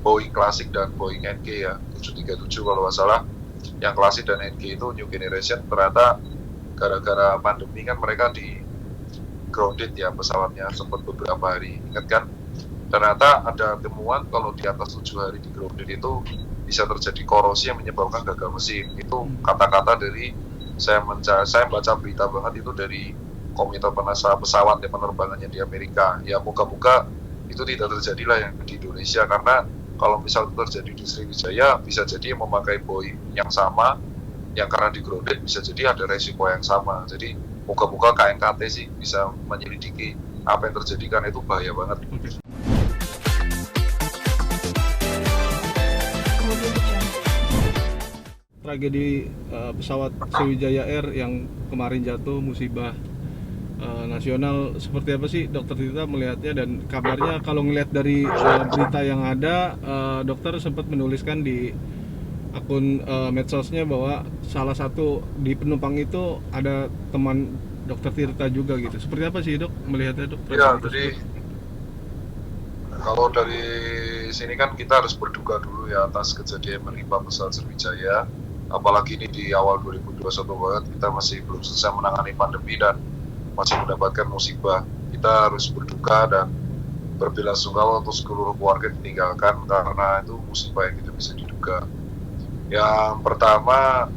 Boeing klasik dan Boeing NG ya, 737 kalau nggak salah. Yang klasik dan NG itu New Generation, ternyata gara-gara pandemi kan mereka di grounded ya pesawatnya sempat beberapa hari. Ingat kan? Ternyata ada temuan kalau di atas 7 hari di grounded itu bisa terjadi korosi yang menyebabkan gagal mesin. Itu kata-kata dari saya baca berita banget itu dari Komite Penasihat Pesawat yang penerbangannya di Amerika. Ya moga-moga itu tidak terjadi lah yang di Indonesia, karena kalau misal itu terjadi di Sriwijaya bisa jadi yang memakai Boeing yang sama, yang karena di grounded bisa jadi ada resiko yang sama. Jadi moga-moga KNKT sih bisa menyelidiki apa yang terjadi, karena itu bahaya banget. Tragedi pesawat Sriwijaya Air yang kemarin jatuh, musibah nasional, seperti apa sih Dokter Tirta melihatnya? Dan kabarnya kalau ngelihat dari berita yang ada, dokter sempat menuliskan di akun medsosnya bahwa salah satu di penumpang itu ada teman Dokter Tirta juga gitu. Seperti apa sih dok melihatnya dok? Ya, jadi kalau dari sini kan kita harus berduka dulu ya atas kejadian menimpa pesawat Sriwijaya. Apalagi ini di awal 2021 banget, kita masih belum selesai menangani pandemi dan masih mendapatkan musibah. Kita harus berduka dan berbelasungkawa untuk seluruh keluarga ditinggalkan karena itu musibah yang tidak bisa diduga. Yang pertama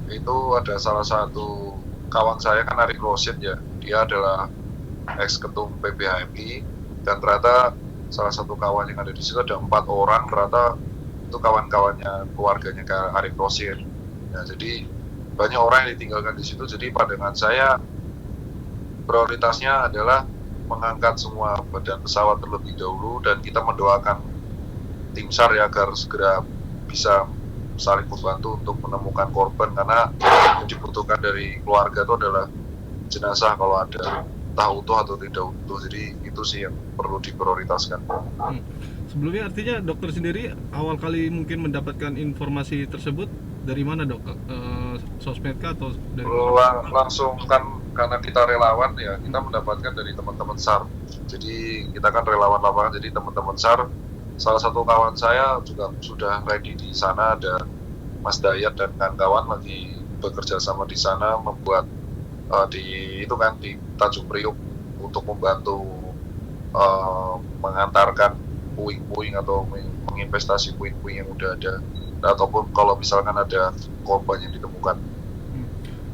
itu ada salah satu kawan saya kan, Arik Rosyid ya, dia adalah ex ketum PBHMI, dan ternyata salah satu kawan yang ada di situ ada 4 orang, ternyata itu kawan-kawannya keluarganya Arik Rosyid. Nah, jadi banyak orang yang ditinggalkan di situ. Jadi pandangan saya prioritasnya adalah mengangkat semua badan pesawat terlebih dahulu, dan kita mendoakan tim SAR ya agar segera bisa saling membantu untuk menemukan korban, karena yang dibutuhkan dari keluarga itu adalah jenazah kalau ada, entah utuh atau tidak utuh. Jadi itu sih yang perlu diprioritaskan. Sebelumnya artinya dokter sendiri awal kali mungkin mendapatkan informasi tersebut dari mana dok? Sosmed kah atau dari langsung kan, karena kita relawan ya, kita mendapatkan dari teman-teman SAR. Jadi kita kan relawan lapangan, jadi teman-teman SAR, salah satu kawan saya juga sudah ready di sana, ada Mas Dayat dan kawan-kawan lagi bekerja sama di sana membuat di Tanjung Priok untuk membantu mengantarkan puing-puing atau menginvestasi puing-puing yang udah ada, ataupun kalau misalkan ada korban yang ditemukan.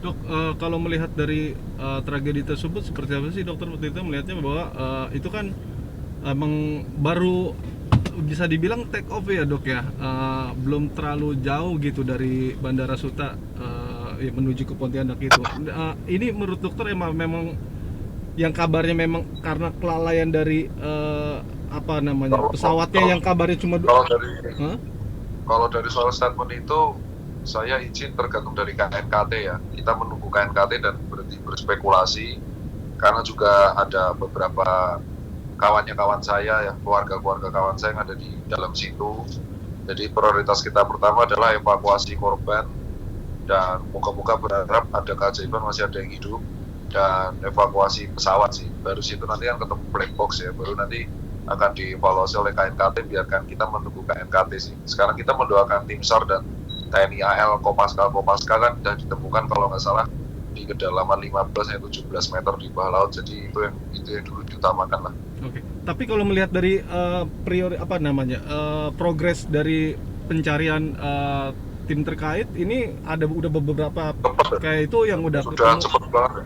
Dok, kalau melihat dari tragedi tersebut seperti apa sih dokter waktu itu melihatnya, bahwa itu kan emang baru bisa dibilang take off ya dok ya, belum terlalu jauh gitu dari Bandara Suta ya, menuju ke Pontianak itu. Ini menurut dokter memang yang kabarnya memang karena kelalaian dari apa namanya pesawatnya, yang kabarnya cuma kalau dari soal statement itu saya izin tergantung dari KNKT ya. Kita menunggu KNKT dan berhenti berspekulasi, karena juga ada beberapa kawan saya ya, keluarga kawan saya yang ada di dalam situ. Jadi prioritas kita pertama adalah evakuasi korban, dan moga-moga berharap ada keajaiban masih ada yang hidup, dan evakuasi pesawat sih. Baru situ nanti kan ketemu black box ya, baru nanti akan dievaluasi oleh KNKT. Biarkan kita menunggu KNKT sih. Sekarang kita mendoakan tim SAR dan TNI AL, Kopaska kan sudah ditemukan kalau nggak salah di kedalaman 15 atau 17 meter di bawah laut. Jadi itu yang dulu diutamakan lah. Oke. Tapi kalau melihat dari progres dari pencarian tim terkait ini, ada udah beberapa kayak itu yang udah cepet banget.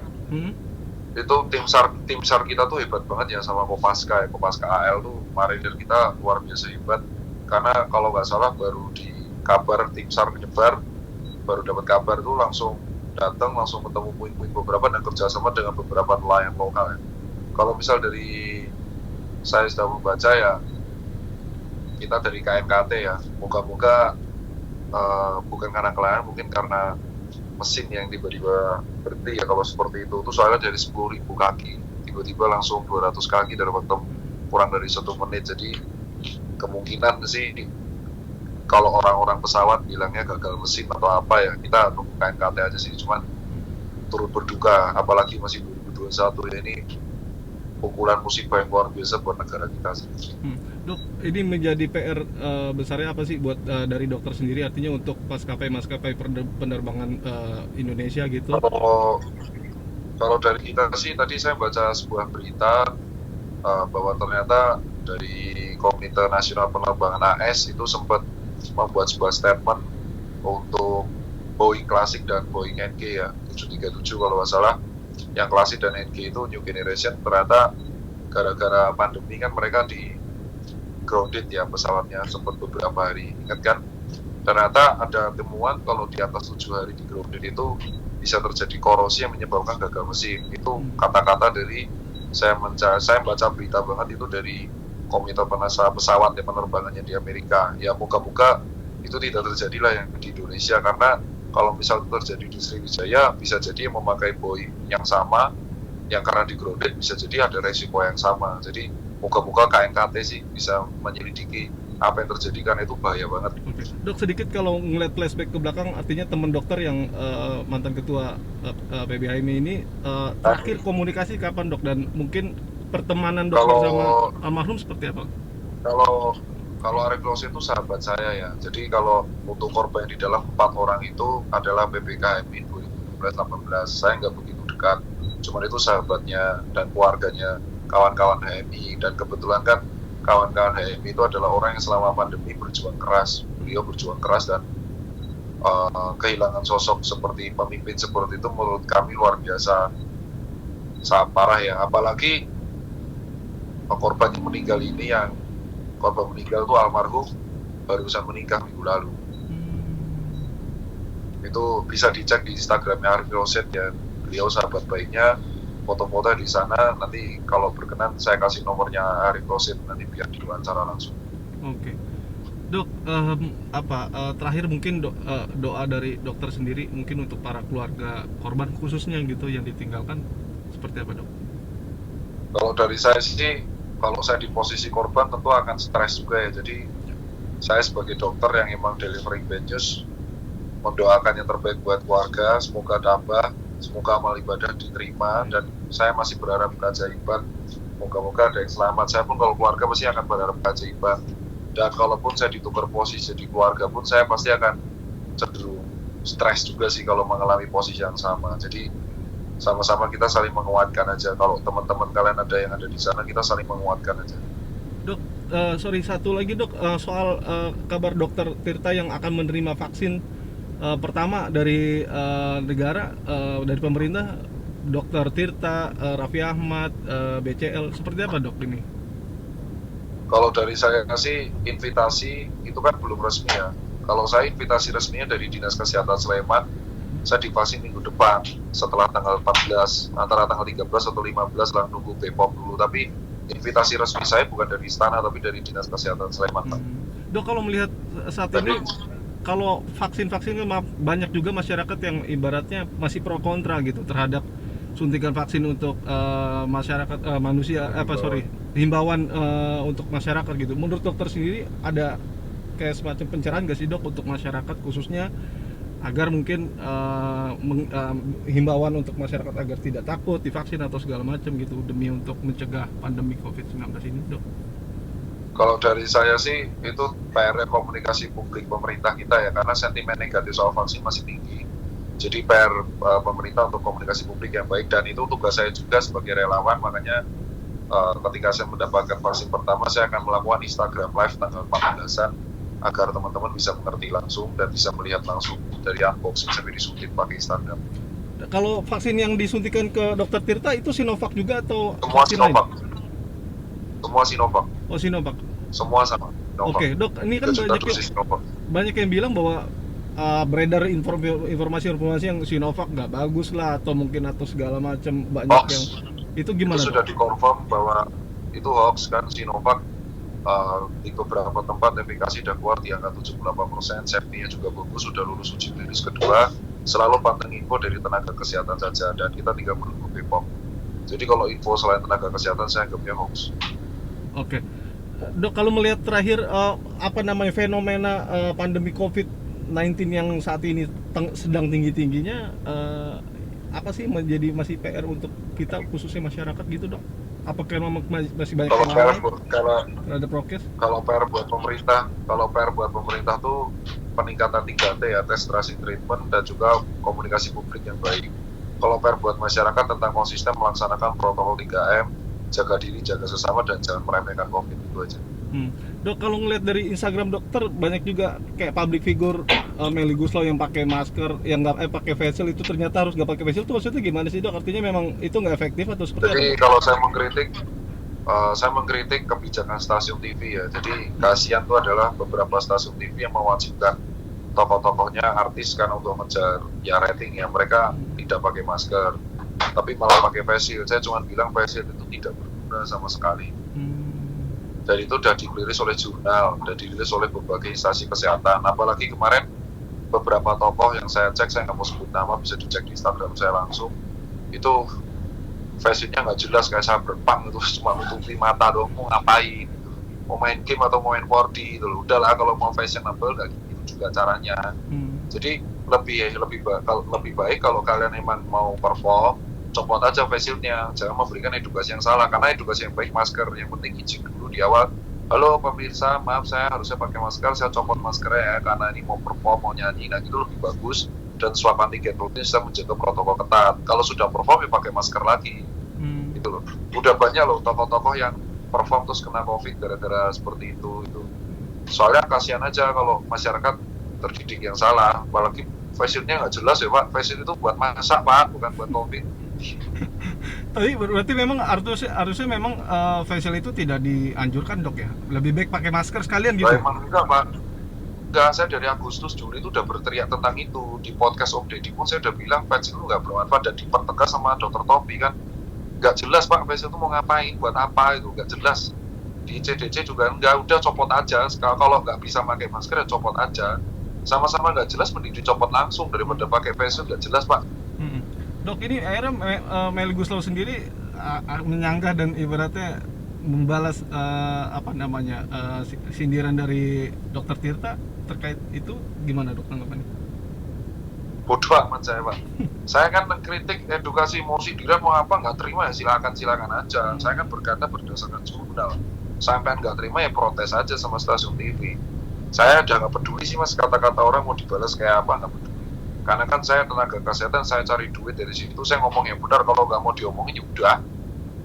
Itu tim SAR kita tuh hebat banget ya, sama Kopaska AL tuh marinir kita luar biasa hebat. Karena kalau nggak salah baru di kabar tim SAR menyebar, baru dapat kabar tuh langsung datang, langsung ketemu puing-puing beberapa dan kerjasama dengan beberapa nelayan lokal ya. Kalau misal dari saya sudah membaca ya, kita dari KNKT ya, moga-moga bukan karena kelelahan, mungkin karena mesin yang tiba-tiba berhenti ya. Kalau seperti itu soalnya dari 10.000 kaki tiba-tiba langsung 200 kaki dalam waktu kurang dari 1 menit. Jadi kemungkinan sih kalau orang-orang pesawat bilangnya gagal mesin atau apa ya, kita tunggu KNKT aja sih. Cuman turut berduka, apalagi masih 2021 ya, ini pukulan musibah yang luar biasa buat negara kita sih. Dok, ini menjadi PR besarnya apa sih buat dari dokter sendiri, artinya untuk maskapai penerbangan Indonesia gitu? Kalau kalau dari kita sih tadi saya baca sebuah berita bahwa ternyata dari Komite Nasional Penerbangan AS itu sempat membuat sebuah statement untuk Boeing Classic dan Boeing NG ya 737 kalau nggak salah. Yang Classic dan NG itu New Generation, ternyata gara-gara pandemi kan mereka di grounded ya pesawatnya sempat beberapa hari. Ingat kan? Ternyata ada temuan kalau di atas 7 hari di grounded itu bisa terjadi korosi yang menyebabkan gagal mesin. Itu kata-kata dari saya baca berita banget itu dari Komite Penasihat Pesawat yang penerbangannya di Amerika. Ya moga-moga itu tidak terjadi lah yang di Indonesia, karena kalau misal itu terjadi di Sriwijaya bisa jadi yang memakai Boeing yang sama, yang karena di grounded bisa jadi ada resiko yang sama. Jadi moga-moga KNKT sih bisa menyelidiki apa yang terjadi, kan itu bahaya banget. Dok, sedikit kalau ngeliat flashback ke belakang, artinya teman dokter yang mantan ketua PBHMI ini terakhir komunikasi kapan dok, dan mungkin pertemanan dokter sama almarhum seperti apa? Kalau Arief Rosin itu sahabat saya ya. Jadi kalau untuk korban di dalam 4 orang itu adalah PPKMI 2018. Saya nggak begitu dekat. Cuman itu sahabatnya dan keluarganya kawan-kawan HMI, dan kebetulan kan kawan-kawan HMI itu adalah orang yang selama pandemi berjuang keras. Beliau berjuang keras dan kehilangan sosok seperti pemimpin seperti itu menurut kami luar biasa sangat parah ya. Apalagi korban yang meninggal ini, yang korban meninggal itu almarhum barusan menikah minggu lalu. Itu bisa dicek di Instagramnya Arief Rosin ya. Beliau sahabat baiknya, foto-foto di sana. Nanti kalau berkenan saya kasih nomornya Arief Rosin nanti biar diwawancara langsung. Oke. Dok, terakhir mungkin doa dari dokter sendiri mungkin untuk para keluarga korban khususnya gitu yang ditinggalkan, seperti apa dok? Kalau dari saya sih, kalau saya di posisi korban tentu akan stres juga ya. Jadi saya sebagai dokter yang emang delivering bad news, mendoakan yang terbaik buat keluarga, semoga tabah, semoga amal ibadah diterima, dan saya masih berharap keajaiban. Moga-moga ada yang selamat. Saya pun kalau keluarga pasti akan berharap keajaiban. Dan kalaupun saya ditukar posisi di keluarga pun, saya pasti akan cenderung stres juga sih kalau mengalami posisi yang sama. Jadi sama-sama kita saling menguatkan aja. Kalau teman-teman kalian ada yang ada di sana, kita saling menguatkan aja. Dok, satu lagi dok, soal kabar dokter Tirta yang akan menerima vaksin pertama dari negara, dari pemerintah, dokter Tirta, Raffi Ahmad, BCL, seperti apa dok ini? Kalau dari saya sih, invitasi itu kan belum resmi ya. Kalau saya invitasi resminya dari Dinas Kesehatan Sleman, saya divaksin minggu depan setelah tanggal 14, antara tanggal 13 atau 15 lah, nunggu BPOM dulu. Tapi invitasi resmi saya bukan dari istana tapi dari Dinas Kesehatan Sleman. Dok, kalau melihat saat ini, kalau vaksin-vaksin banyak juga masyarakat yang ibaratnya masih pro kontra gitu terhadap suntikan vaksin untuk masyarakat himbauan untuk masyarakat gitu. Menurut dokter sendiri ada kayak semacam pencerahan nggak sih dok untuk masyarakat khususnya agar mungkin himbauan untuk masyarakat agar tidak takut divaksin atau segala macam gitu demi untuk mencegah pandemi COVID-19 ini dok? Kalau dari saya sih itu PR komunikasi publik pemerintah kita ya, karena sentimen negatif soal vaksin masih tinggi. Jadi PR pemerintah untuk komunikasi publik yang baik, dan itu tugas saya juga sebagai relawan. Makanya ketika saya mendapatkan vaksin pertama, saya akan melakukan Instagram Live tanggal 14-an agar teman-teman bisa mengerti langsung dan bisa melihat langsung dari unboxing sampai disuntik pakai Instagram. Kalau vaksin yang disuntikan ke dokter Tirta itu Sinovac juga atau semua Sinovac? Semua Sinovac. Oh, Sinovac. Semua sama. Oke, dok, ini kan banyak yang bilang bahwa beredar informasi yang Sinovac nggak bagus lah, atau mungkin atau segala macam banyak hoax. Yang itu gimana? Itu sudah dikonfirm bahwa itu hoax kan. Sinovac di beberapa tempat efikasi sudah keluar di angka 78%, safety-nya juga bagus, sudah lulus uji klinis kedua. Selalu panteng info dari tenaga kesehatan saja, dan kita tinggal menunggu BPOM. Jadi kalau info selain tenaga kesehatan saya anggapnya hoax. Oke. Dok, kalau melihat terakhir fenomena pandemi COVID-19 yang saat ini sedang tinggi-tingginya, apa sih masih PR untuk kita khususnya masyarakat gitu dok? Apakah memang masih banyak Kalau yang PR lalai kalau terhadap prokes? kalau PR buat pemerintah tuh peningkatan 3T ya, tes, tracing, treatment, dan juga komunikasi publik yang baik. Kalau PR buat masyarakat tentang konsisten melaksanakan protokol 3M, jaga diri, jaga sesama, dan jangan meremehkan COVID, itu aja. Dok, kalau ngeliat dari Instagram dokter banyak juga kayak public figure Melly Goeslaw yang pakai masker, yang nggak pakai face shield, itu ternyata harus nggak pakai face shield. Itu maksudnya gimana sih dok? Artinya memang itu nggak efektif atau seperti Jadi apa? kalau saya mengkritik kebijakan stasiun TV ya. Jadi kasihan itu adalah beberapa stasiun TV yang mewajibkan tokoh-tokohnya artis kan untuk mengejar ya rating ya, mereka tidak pakai masker tapi malah pakai face shield. Saya cuma bilang face shield itu tidak berguna sama sekali. Dan itu sudah dirilis oleh jurnal, sudah dirilis oleh berbagai instansi kesehatan. Apalagi kemarin beberapa tokoh yang saya cek, saya nggak mau sebut nama, bisa dicek di Instagram saya langsung, itu face shieldnya nggak jelas, kayak saya berpang itu, cuma nutupi mata doang. Mau ngapain gitu. Mau main game atau mau main 4D itu loh. Udahlah, kalau mau fashionable nggak gitu juga caranya. Jadi lebih baik kalau kalian emang mau perform, copot aja face shieldnya, jangan memberikan edukasi yang salah. Karena edukasi yang baik masker, yang penting izin dulu di awal. Halo pemirsa, maaf saya harusnya pakai masker, saya copot maskernya ya karena ini mau perform, mau nyanyi. Nah itu lebih bagus, dan swab antigen rutin bisa menjaga protokol ketat. Kalau sudah perform ya pakai masker lagi. Gitu loh. Udah banyak loh tokoh-tokoh yang perform terus kena COVID gara-gara seperti itu. Soalnya kasihan aja kalau masyarakat terdidik yang salah. Apalagi face shieldnya nggak jelas ya Pak. Face shield itu buat masak Pak, bukan buat COVID. Tapi berarti memang harusnya memang face shield itu tidak dianjurkan dok ya? Lebih baik pakai masker sekalian gitu? Emang enggak Pak. Enggak, saya dari Agustus, Juli itu udah berteriak tentang itu. Di podcast Om Deddy pun saya udah bilang face shield itu nggak bermanfaat, dan dipertegas sama Dr. Topi kan. Nggak jelas Pak, face shield itu mau ngapain, buat apa itu, nggak jelas. Di CDC juga enggak, udah copot aja. Kalau nggak bisa pakai masker ya copot aja. Sama-sama nggak jelas, mending dicopot langsung daripada pakai face shield, nggak jelas Pak. Dok, ini akhirnya Melly Goeslaw sendiri menyanggah dan ibaratnya membalas sindiran dari Dokter Tirta terkait itu, gimana dok tanggapannya? Bodoh amat saya Pak. Saya kan mengkritik edukasi, mau sindiran mau apa nggak terima ya silakan aja. Saya kan berkata berdasarkan jurnal. Sampai nggak terima ya protes aja sama stasiun TV. Saya udah nggak peduli sih mas kata-kata orang mau dibalas kayak apa, nggak peduli. Karena kan saya tenaga kesehatan, saya cari duit dari situ, saya ngomong yang benar. Kalau nggak mau diomongin ya udah,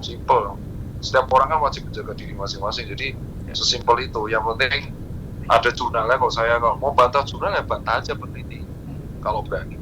simple. Setiap orang kan wajib menjaga diri masing-masing, jadi sesimpel itu. Yang penting ada jurnalnya. Kalau saya mau bantah jurnal ya bantah aja, peneliti kalau berani.